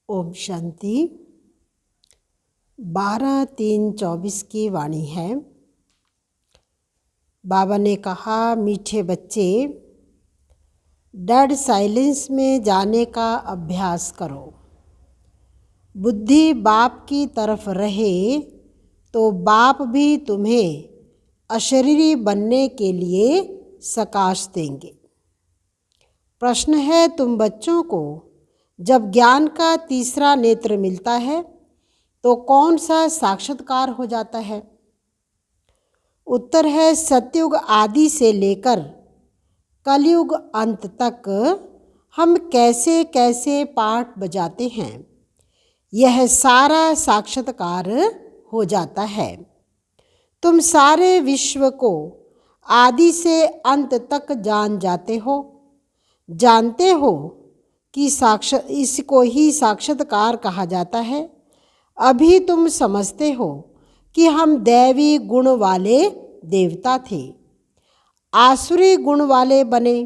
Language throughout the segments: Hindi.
ओम शांति। 12/3/24 की वाणी है। बाबा ने कहा, मीठे बच्चे, डेड साइलेंस में जाने का अभ्यास करो। बुद्धि बाप की तरफ रहे तो बाप भी तुम्हें अशरीरी बनने के लिए सकाश देंगे। प्रश्न है, तुम बच्चों को जब ज्ञान का तीसरा नेत्र मिलता है तो कौन सा साक्षात्कार हो जाता है? उत्तर है, सतयुग आदि से लेकर कलयुग अंत तक हम कैसे कैसे पाठ बजाते हैं, यह सारा साक्षात्कार हो जाता है। तुम सारे विश्व को आदि से अंत तक जानते हो कि इसको ही साक्षात्कार कहा जाता है। अभी तुम समझते हो कि हम दैवी गुण वाले देवता थे, आसुरी गुण वाले बने,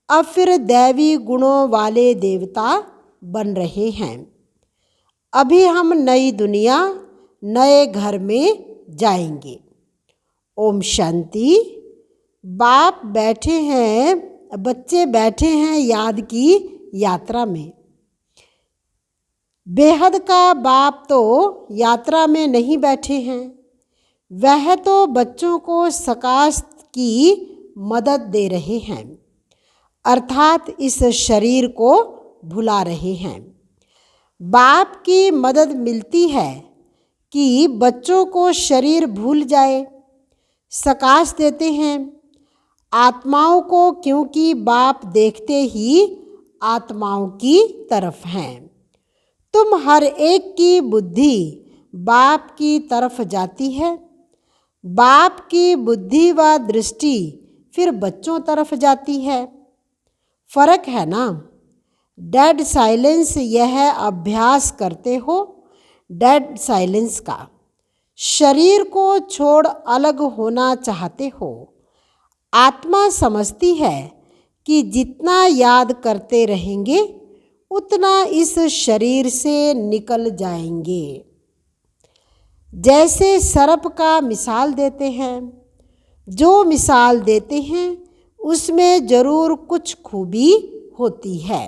अब फिर दैवी गुणों वाले देवता बन रहे हैं। अभी हम नई दुनिया, नए घर में जाएंगे। ओम शांति। बाप बैठे हैं, बच्चे बैठे हैं याद की यात्रा में। बेहद का बाप तो यात्रा में नहीं बैठे हैं, वह तो बच्चों को सकाश की मदद दे रहे हैं, अर्थात इस शरीर को भुला रहे हैं। बाप की मदद मिलती है कि बच्चों को शरीर भूल जाए, सकाश देते हैं आत्माओं को, क्योंकि बाप देखते ही आत्माओं की तरफ हैं। तुम हर एक की बुद्धि बाप की तरफ जाती है, बाप की बुद्धि व दृष्टि फिर बच्चों तरफ जाती है। फर्क है ना? डेड साइलेंस यह अभ्यास करते हो, डेड साइलेंस का। शरीर को छोड़ अलग होना चाहते हो। आत्मा समझती है कि जितना याद करते रहेंगे उतना इस शरीर से निकल जाएंगे। जैसे सर्प का मिसाल देते हैं, जो मिसाल देते हैं उसमें जरूर कुछ खूबी होती है।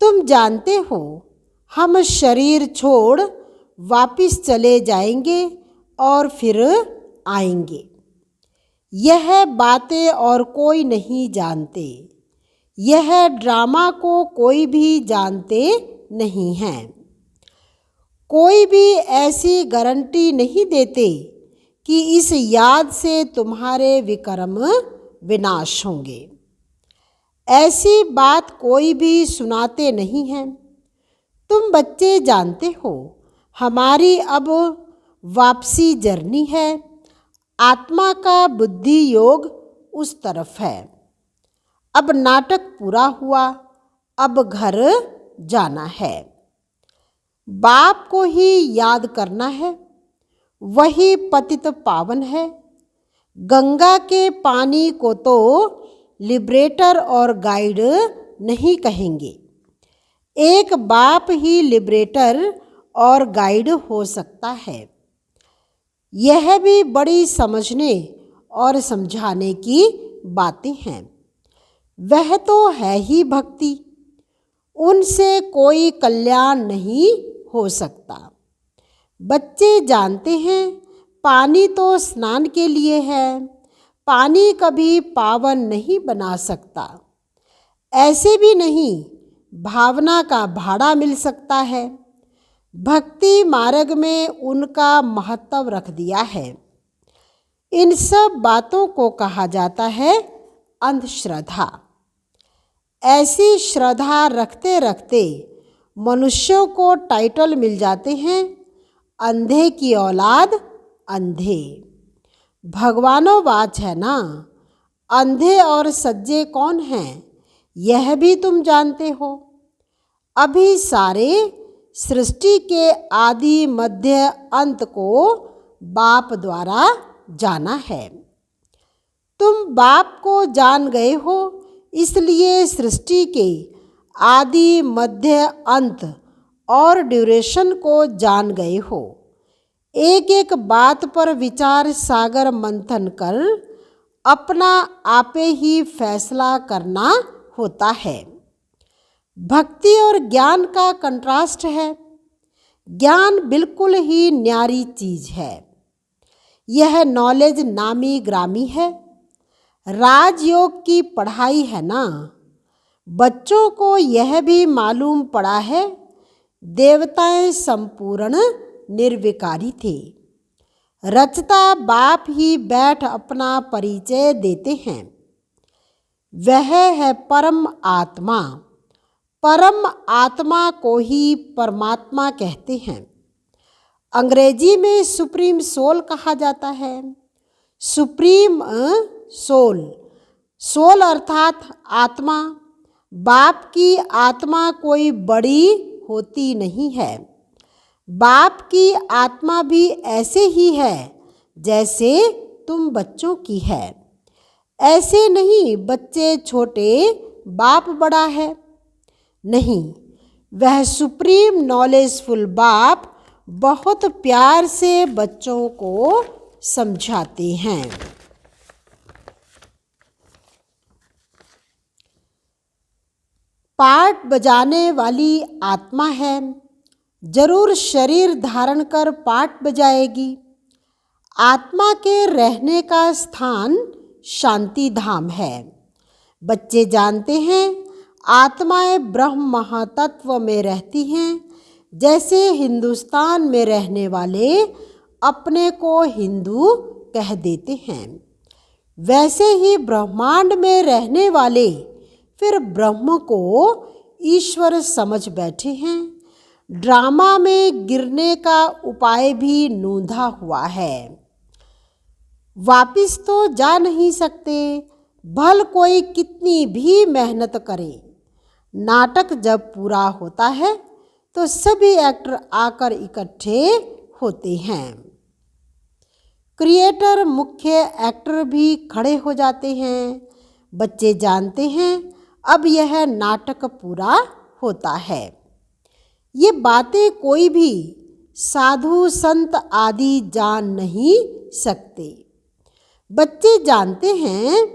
तुम जानते हो हम शरीर छोड़ वापिस चले जाएंगे और फिर आएंगे। यह बातें और कोई नहीं जानते, यह ड्रामा को कोई भी जानते नहीं हैं। कोई भी ऐसी गारंटी नहीं देते कि इस याद से तुम्हारे विकर्म विनाश होंगे। ऐसी बात कोई भी सुनाते नहीं हैं। तुम बच्चे जानते हो हमारी अब वापसी जर्नी है। आत्मा का बुद्धि योग उस तरफ है। अब नाटक पूरा हुआ, अब घर जाना है। बाप को ही याद करना है, वही पतित पावन है। गंगा के पानी को तो लिबरेटर और गाइड नहीं कहेंगे, एक बाप ही लिबरेटर और गाइड हो सकता है। यह भी बड़ी समझने और समझाने की बातें हैं। वह तो है ही भक्ति, उनसे कोई कल्याण नहीं हो सकता। बच्चे जानते हैं पानी तो स्नान के लिए है, पानी कभी पावन नहीं बना सकता। ऐसे भी नहीं भावना का भाड़ा मिल सकता है। भक्ति मार्ग में उनका महत्व रख दिया है। इन सब बातों को कहा जाता है अंधश्रद्धा। ऐसी श्रद्धा रखते रखते मनुष्यों को टाइटल मिल जाते हैं, अंधे की औलाद अंधे। भगवानों वाच है ना, अंधे और सज्जे कौन हैं यह भी तुम जानते हो। अभी सारे सृष्टि के आदि मध्य अंत को बाप द्वारा जाना है। तुम बाप को जान गए हो, इसलिए सृष्टि के आदि मध्य अंत और ड्यूरेशन को जान गए हो। एक एक बात पर विचार सागर मंथन कर अपना आपे ही फैसला करना होता है। भक्ति और ज्ञान का कंट्रास्ट है। ज्ञान बिल्कुल ही न्यारी चीज है। यह नॉलेज नामी ग्रामी है। राजयोग की पढ़ाई है ना। बच्चों को यह भी मालूम पड़ा है देवताएं संपूर्ण निर्विकारी थे। रचता बाप ही बैठ अपना परिचय देते हैं। वह है परम आत्मा। परम आत्मा को ही परमात्मा कहते हैं। अंग्रेजी में सुप्रीम सोल कहा जाता है। सुप्रीम सोल, सोल अर्थात आत्मा। बाप की आत्मा कोई बड़ी होती नहीं है। बाप की आत्मा भी ऐसे ही है जैसे तुम बच्चों की है। ऐसे नहीं बच्चे छोटे बाप बड़ा है। नहीं, वह सुप्रीम नॉलेजफुल बाप बहुत प्यार से बच्चों को समझाते हैं। पार्ट बजाने वाली आत्मा है। जरूर शरीर धारण कर पार्ट बजाएगी। आत्मा के रहने का स्थान शांति धाम है। बच्चे जानते हैं आत्माएं ब्रह्म महातत्व में रहती हैं। जैसे हिंदुस्तान में रहने वाले अपने को हिंदू कह देते हैं, वैसे ही ब्रह्मांड में रहने वाले फिर ब्रह्म को ईश्वर समझ बैठे हैं। ड्रामा में गिरने का उपाय भी नूंधा हुआ है। वापिस तो जा नहीं सकते, भल कोई कितनी भी मेहनत करे। नाटक जब पूरा होता है तो सभी एक्टर आकर इकट्ठे होते हैं। क्रिएटर मुख्य एक्टर भी खड़े हो जाते हैं। बच्चे जानते हैं अब यह नाटक पूरा होता है। ये बातें कोई भी साधु संत आदि जान नहीं सकते। बच्चे जानते हैं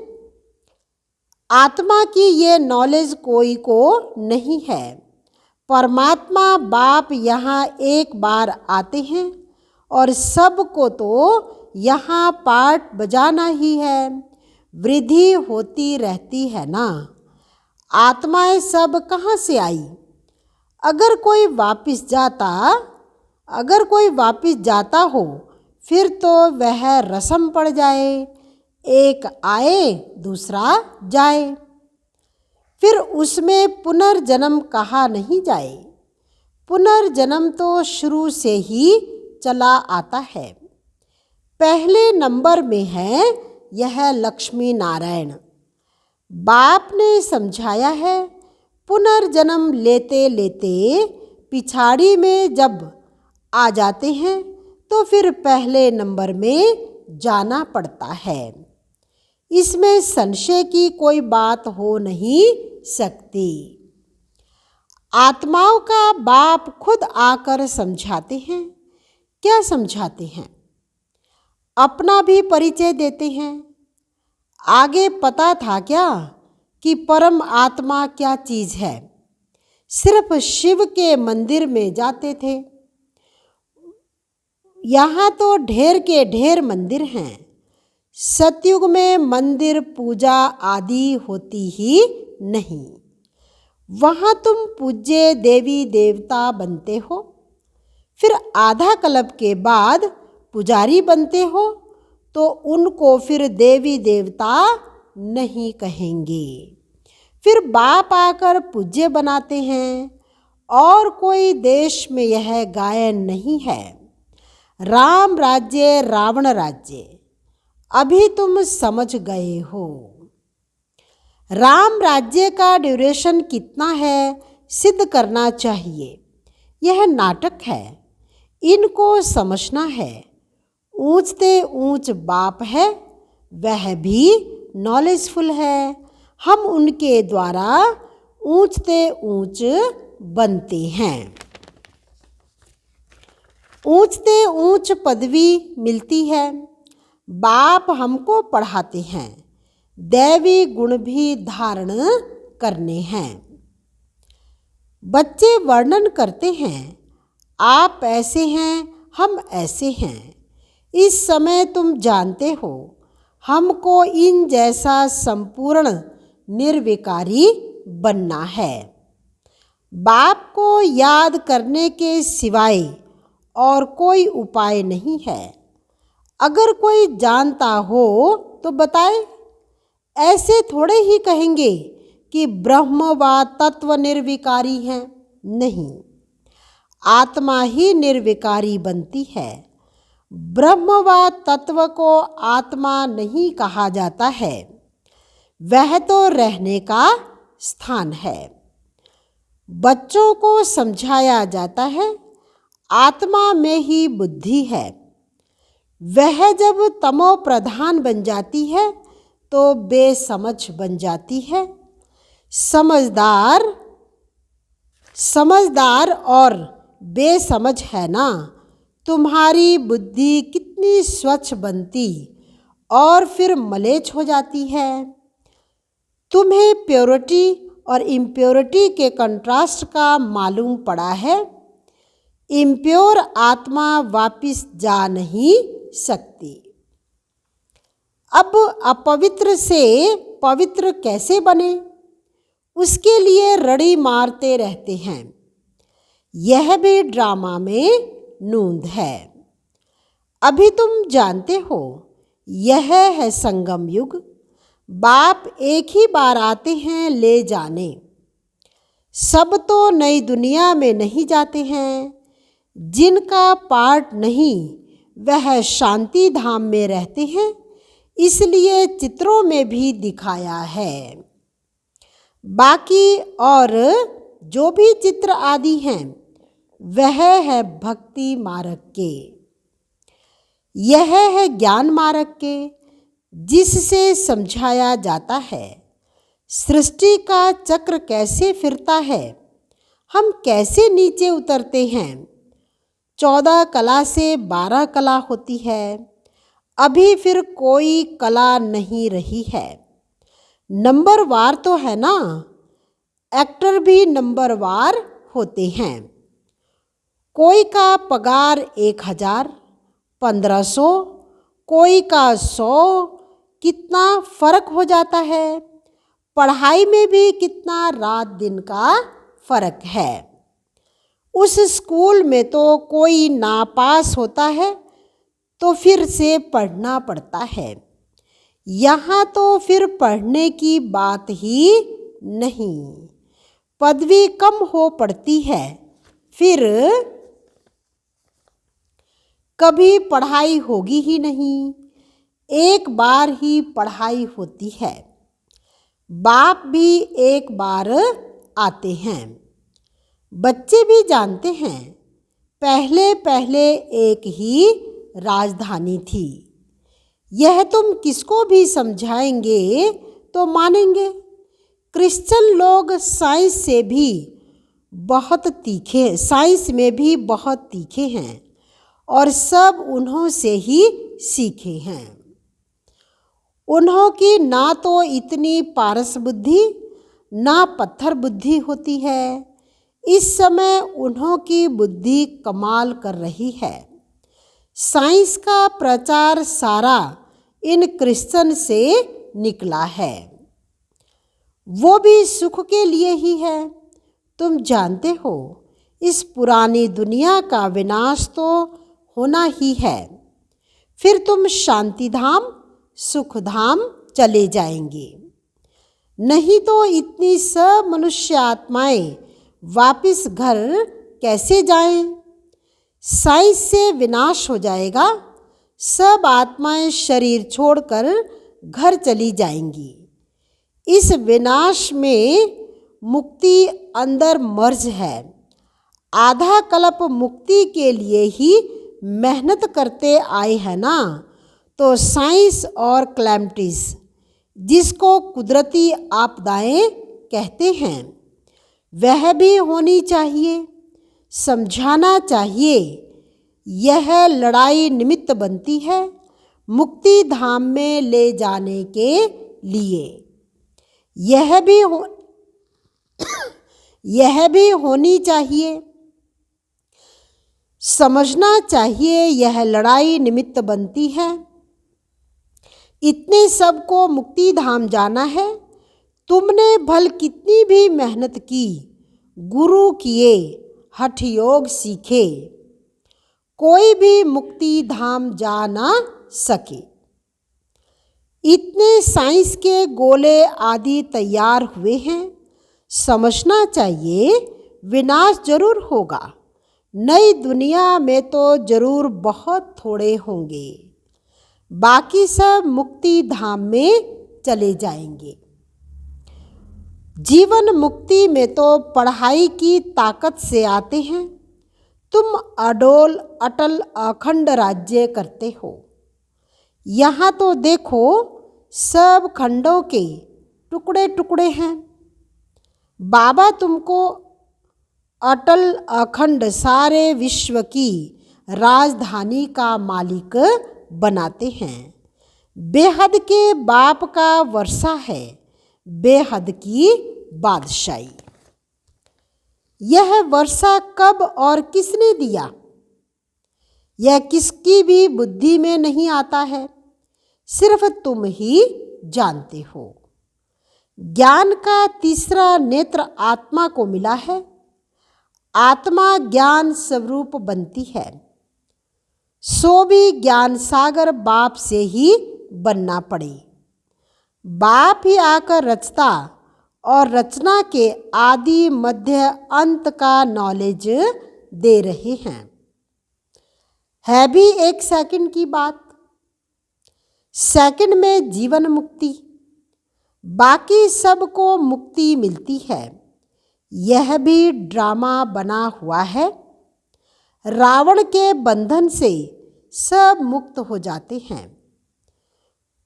आत्मा की ये नॉलेज कोई को नहीं है। परमात्मा बाप यहाँ एक बार आते हैं और सबको तो यहाँ पार्ट बजाना ही है। वृद्धि होती रहती है ना। आत्माएं सब कहाँ से आई? अगर कोई वापिस जाता हो फिर तो वह रस्म पड़ जाए। एक आए दूसरा जाए, फिर उसमें पुनर्जन्म कहा नहीं जाए। पुनर्जन्म तो शुरू से ही चला आता है। पहले नंबर में है यह लक्ष्मी नारायण। बाप ने समझाया है पुनर्जन्म लेते लेते पिछाड़ी में जब आ जाते हैं तो फिर पहले नंबर में जाना पड़ता है। इसमें संशय की कोई बात हो नहीं सकती। आत्माओं का बाप खुद आकर समझाते हैं। क्या समझाते हैं? अपना भी परिचय देते हैं। आगे पता था क्या कि परम आत्मा क्या चीज़ है? सिर्फ शिव के मंदिर में जाते थे। यहाँ तो ढेर के ढेर मंदिर हैं। सतयुग में मंदिर पूजा आदि होती ही नहीं। वहाँ तुम पूज्य देवी देवता बनते हो, फिर आधा कल्प के बाद पुजारी बनते हो तो उनको फिर देवी देवता नहीं कहेंगे। फिर बाप आकर पूज्य बनाते हैं। और कोई देश में यह गायन नहीं है। राम राज्य रावण राज्य अभी तुम समझ गए हो। राम राज्य का ड्यूरेशन कितना है सिद्ध करना चाहिए। यह नाटक है, इनको समझना है। ऊंचते ऊंच बाप है, वह भी नॉलेजफुल है। हम उनके द्वारा ऊंचते ऊंच बनते हैं। ऊंचते ऊंच पदवी मिलती है। बाप हमको पढ़ाते हैं, दैवी गुण भी धारण करने हैं। बच्चे वर्णन करते हैं, आप ऐसे हैं, हम ऐसे हैं। इस समय तुम जानते हो, हमको इन जैसा संपूर्ण निर्विकारी बनना है। बाप को याद करने के सिवाय और कोई उपाय नहीं है। अगर कोई जानता हो तो बताए। ऐसे थोड़े ही कहेंगे कि ब्रह्म व तत्व निर्विकारी हैं। नहीं, आत्मा ही निर्विकारी बनती है। ब्रह्म व तत्व को आत्मा नहीं कहा जाता है, वह तो रहने का स्थान है। बच्चों को समझाया जाता है, आत्मा में ही बुद्धि है। वह जब तमो प्रधान बन जाती है तो बेसमझ बन जाती है। समझदार और बेसमझ है ना। तुम्हारी बुद्धि कितनी स्वच्छ बनती और फिर मलेच्छ हो जाती है। तुम्हें प्योरिटी और इम्प्योरिटी के कंट्रास्ट का मालूम पड़ा है। इम्प्योर आत्मा वापिस जा नहीं सकती। अब अपवित्र से पवित्र कैसे बने, उसके लिए रड़ी मारते रहते हैं। यह भी ड्रामा में नूंद है। अभी तुम जानते हो, यह है संगम युग। बाप एक ही बार आते हैं ले जाने। सब तो नई दुनिया में नहीं जाते हैं। जिनका पार्ट नहीं वह शांति धाम में रहते हैं, इसलिए चित्रों में भी दिखाया है। बाकी और जो भी चित्र आदि हैं वह है भक्ति मार्ग के। यह है ज्ञान मार्ग के, जिससे समझाया जाता है सृष्टि का चक्र कैसे फिरता है, हम कैसे नीचे उतरते हैं। 14 कला से 12 कला होती है। अभी फिर कोई कला नहीं रही है। नंबरवार तो है ना, एक्टर भी नंबरवार होते हैं। कोई का पगार 1000, 1500, कोई का 100। कितना फर्क हो जाता है। पढ़ाई में भी कितना रात दिन का फर्क है। उस स्कूल में तो कोई नापास होता है तो फिर से पढ़ना पड़ता है। यहाँ तो फिर पढ़ने की बात ही नहीं, पदवी कम हो पड़ती है। फिर कभी पढ़ाई होगी ही नहीं, एक बार ही पढ़ाई होती है। बाप भी एक बार आते हैं। बच्चे भी जानते हैं, पहले पहले एक ही राजधानी थी। यह तुम किसको भी समझाएंगे तो मानेंगे। क्रिश्चियन लोग साइंस में भी बहुत तीखे हैं और सब उन्हों से ही सीखे हैं। उन्हों की ना तो इतनी पारस बुद्धि ना पत्थर बुद्धि होती है। इस समय उन्हों की बुद्धि कमाल कर रही है। साइंस का प्रचार सारा इन क्रिश्चियन से निकला है, वो भी सुख के लिए ही है। तुम जानते हो, इस पुरानी दुनिया का विनाश तो होना ही है। फिर तुम शांति धाम सुख धाम चले जाएंगे। नहीं तो इतनी सब मनुष्य आत्माएं वापिस घर कैसे जाएं। साइंस से विनाश हो जाएगा। सब आत्माएं शरीर छोड़कर घर चली जाएंगी। इस विनाश में मुक्ति अंदर मर्ज है। आधा कल्प मुक्ति के लिए ही मेहनत करते आए हैं ना। तो साइंस और क्लैमिटीज, जिसको कुदरती आपदाएं कहते हैं, वह भी होनी चाहिए। समझाना चाहिए, यह लड़ाई निमित्त बनती है मुक्ति धाम में ले जाने के लिए। यह भी होनी चाहिए। समझना चाहिए, यह लड़ाई निमित्त बनती है। इतने सबको मुक्ति धाम जाना है। तुमने भल कितनी भी मेहनत की, गुरु किए, हठ योग सीखे, कोई भी मुक्ति धाम जा ना सके। इतने साइंस के गोले आदि तैयार हुए हैं। समझना चाहिए, विनाश जरूर होगा। नई दुनिया में तो जरूर बहुत थोड़े होंगे, बाकी सब मुक्ति धाम में चले जाएंगे। जीवन मुक्ति में तो पढ़ाई की ताकत से आते हैं। तुम अडोल अटल अखंड राज्य करते हो। यहाँ तो देखो, सब खंडों के टुकड़े टुकड़े हैं। बाबा तुमको अटल अखंड सारे विश्व की राजधानी का मालिक बनाते हैं। बेहद के बाप का वर्षा है, बेहद की बादशाही। यह वर्षा कब और किसने दिया, यह किसकी भी बुद्धि में नहीं आता है, सिर्फ तुम ही जानते हो। ज्ञान का तीसरा नेत्र आत्मा को मिला है। आत्मा ज्ञान स्वरूप बनती है। सो भी ज्ञान सागर बाप से ही बनना पड़े। बाप ही आकर रचता और रचना के आदि मध्य अंत का नॉलेज दे रहे हैं। है भी एक सेकंड की बात। सेकंड में जीवन मुक्ति, बाकी सबको मुक्ति मिलती है। यह भी ड्रामा बना हुआ है। रावण के बंधन से सब मुक्त हो जाते हैं।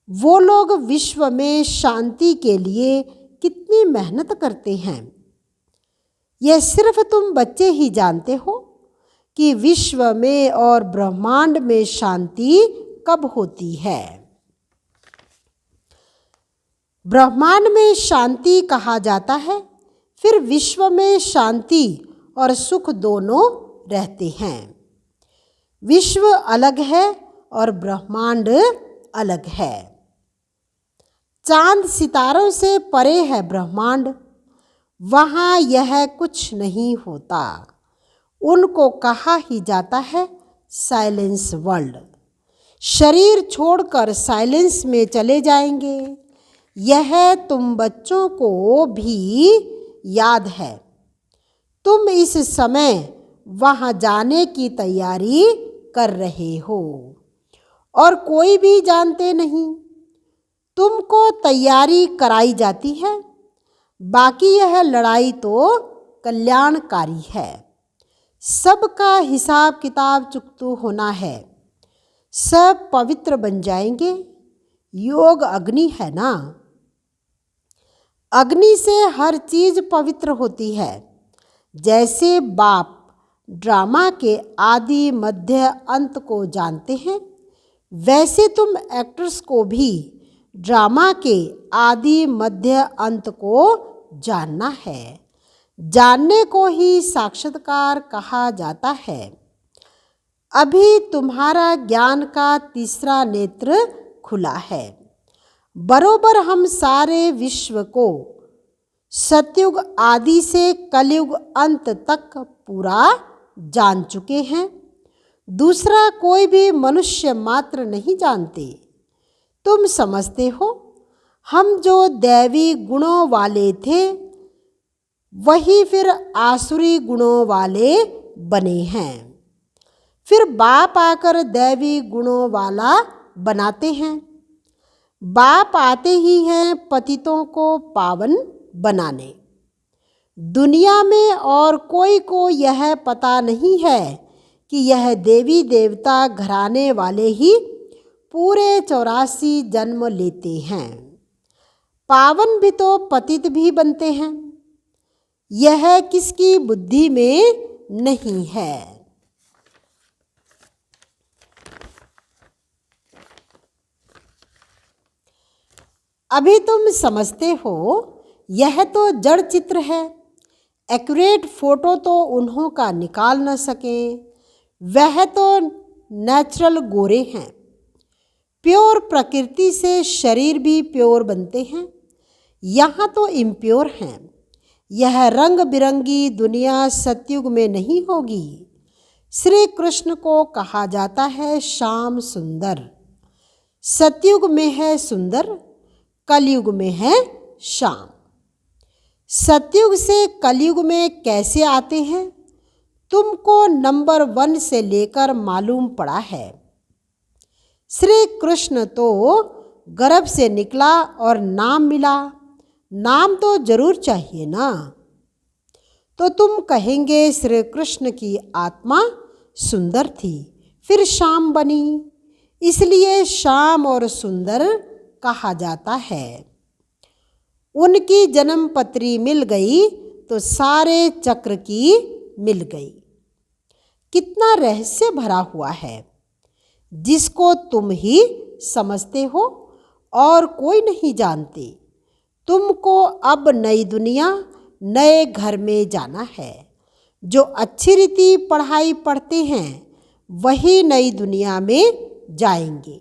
वो लोग विश्व में शांति के लिए कितनी मेहनत करते हैं, यह सिर्फ तुम बच्चे ही जानते हो कि विश्व में और ब्रह्मांड में शांति कब होती है। ब्रह्मांड में शांति कहा जाता है, फिर विश्व में शांति और सुख दोनों रहते हैं। विश्व अलग है और ब्रह्मांड अलग है। चांद सितारों से परे है ब्रह्मांड, वहाँ यह कुछ नहीं होता। उनको कहा ही जाता है साइलेंस वर्ल्ड। शरीर छोड़कर साइलेंस में चले जाएंगे। यह तुम बच्चों को भी याद है। तुम इस समय वहाँ जाने की तैयारी कर रहे हो और कोई भी जानते नहीं। तुमको तैयारी कराई जाती है। बाकी यह लड़ाई तो कल्याणकारी है। सबका हिसाब किताब चुकतू होना है। सब पवित्र बन जाएंगे। योग अग्नि है ना, अग्नि से हर चीज पवित्र होती है। जैसे बाप ड्रामा के आदि मध्य अंत को जानते हैं, वैसे तुम एक्टर्स को भी ड्रामा के आदि मध्य अंत को जानना है। जानने को ही साक्षात्कार कहा जाता है। अभी तुम्हारा ज्ञान का तीसरा नेत्र खुला है। बरोबर हम सारे विश्व को सतयुग आदि से कलयुग अंत तक पूरा जान चुके हैं। दूसरा कोई भी मनुष्य मात्र नहीं जानते। तुम समझते हो हम जो दैवी गुणों वाले थे वही फिर आसुरी गुणों वाले बने हैं। फिर बाप आकर दैवी गुणों वाला बनाते हैं। बाप आते ही हैं पतितों को पावन बनाने। दुनिया में और कोई को यह पता नहीं है कि यह देवी देवता घराने वाले ही पूरे 84 जन्म लेते हैं। पावन भी तो पतित भी बनते हैं। यह किसकी बुद्धि में नहीं है। अभी तुम समझते हो यह तो जड़ चित्र है, एक्यूरेट फोटो तो उन्हों का निकाल न सके, वह तो नेचुरल गोरे हैं। प्योर प्रकृति से शरीर भी प्योर बनते हैं, यहाँ तो इम्प्योर हैं। यह रंग बिरंगी दुनिया सतयुग में नहीं होगी। श्री कृष्ण को कहा जाता है श्याम सुंदर। सतयुग में है सुंदर, कलयुग में है श्याम। सतयुग से कलयुग में कैसे आते हैं तुमको नंबर 1 से लेकर मालूम पड़ा है। श्री कृष्ण तो गर्भ से निकला और नाम मिला, नाम तो जरूर चाहिए ना। तो तुम कहेंगे श्री कृष्ण की आत्मा सुंदर थी फिर श्याम बनी, इसलिए श्याम और सुंदर कहा जाता है। उनकी जन्म पत्री मिल गई तो सारे चक्र की मिल गई। कितना रहस्य भरा हुआ है जिसको तुम ही समझते हो और कोई नहीं जानते। तुमको अब नई दुनिया नए घर में जाना है। जो अच्छी रीति पढ़ाई पढ़ते हैं वही नई दुनिया में जाएंगे।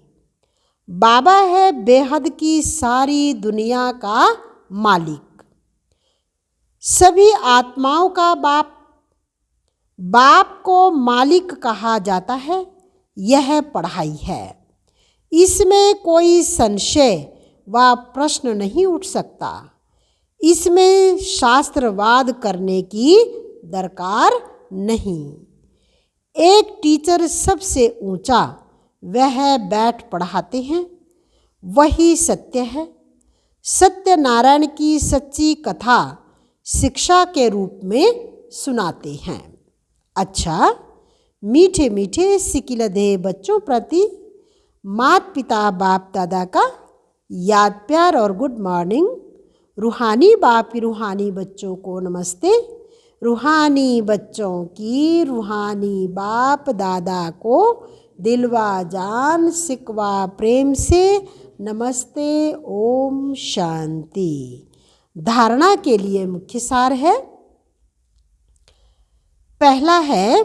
बाबा है बेहद की सारी दुनिया का मालिक, सभी आत्माओं का बाप। बाप को मालिक कहा जाता है, यह पढ़ाई है। इसमें कोई संशय व प्रश्न नहीं उठ सकता। इसमें शास्त्रवाद करने की दरकार नहीं। एक टीचर सबसे ऊंचा वह बैठ पढ़ाते हैं, वही सत्य है। सत्यनारायण की सच्ची कथा शिक्षा के रूप में सुनाते हैं। अच्छा, मीठे मीठे सिकिलधे बच्चों प्रति माता पिता बाप दादा का याद प्यार और गुड मॉर्निंग। रूहानी बाप की रूहानी बच्चों को नमस्ते। रूहानी बच्चों की रूहानी बाप दादा को दिलवा जान सिकवा प्रेम से नमस्ते। ओम शांति। धारणा के लिए मुख्य सार है। पहला है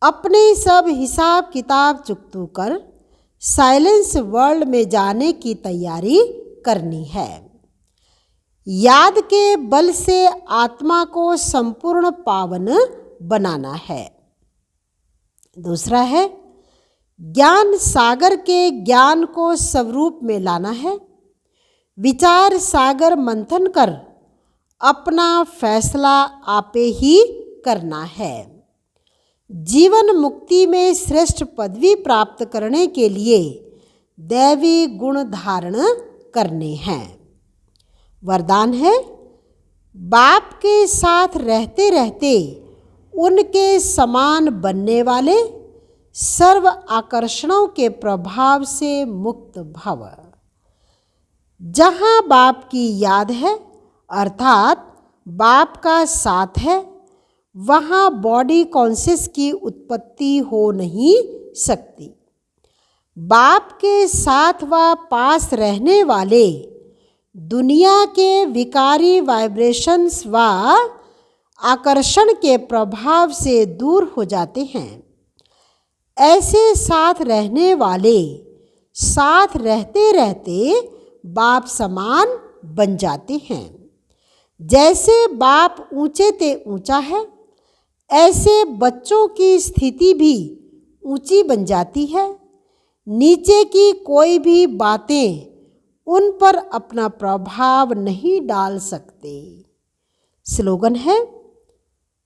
अपने सब हिसाब किताब चुकतू कर साइलेंस वर्ल्ड में जाने की तैयारी करनी है। याद के बल से आत्मा को संपूर्ण पावन बनाना है। दूसरा है ज्ञान सागर के ज्ञान को स्वरूप में लाना है। विचार सागर मंथन कर अपना फैसला आपे ही करना है। जीवन मुक्ति में श्रेष्ठ पदवी प्राप्त करने के लिए दैवी गुण धारण करने हैं। वरदान है बाप के साथ रहते रहते उनके समान बनने वाले सर्व आकर्षणों के प्रभाव से मुक्त भव। जहाँ बाप की याद है अर्थात बाप का साथ है, वहाँ बॉडी कॉन्शियस की उत्पत्ति हो नहीं सकती। बाप के साथ व पास रहने वाले दुनिया के विकारी वाइब्रेशंस व आकर्षण के प्रभाव से दूर हो जाते हैं। ऐसे साथ रहने वाले साथ रहते रहते बाप समान बन जाते हैं। जैसे बाप ऊंचे ते ऊंचा है, ऐसे बच्चों की स्थिति भी ऊंची बन जाती है। नीचे की कोई भी बातें उन पर अपना प्रभाव नहीं डाल सकते। स्लोगन है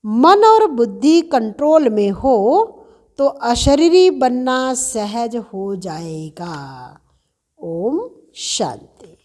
मन और बुद्धि कंट्रोल में हो तो अशरीरी बनना सहज हो जाएगा। ओम शांति।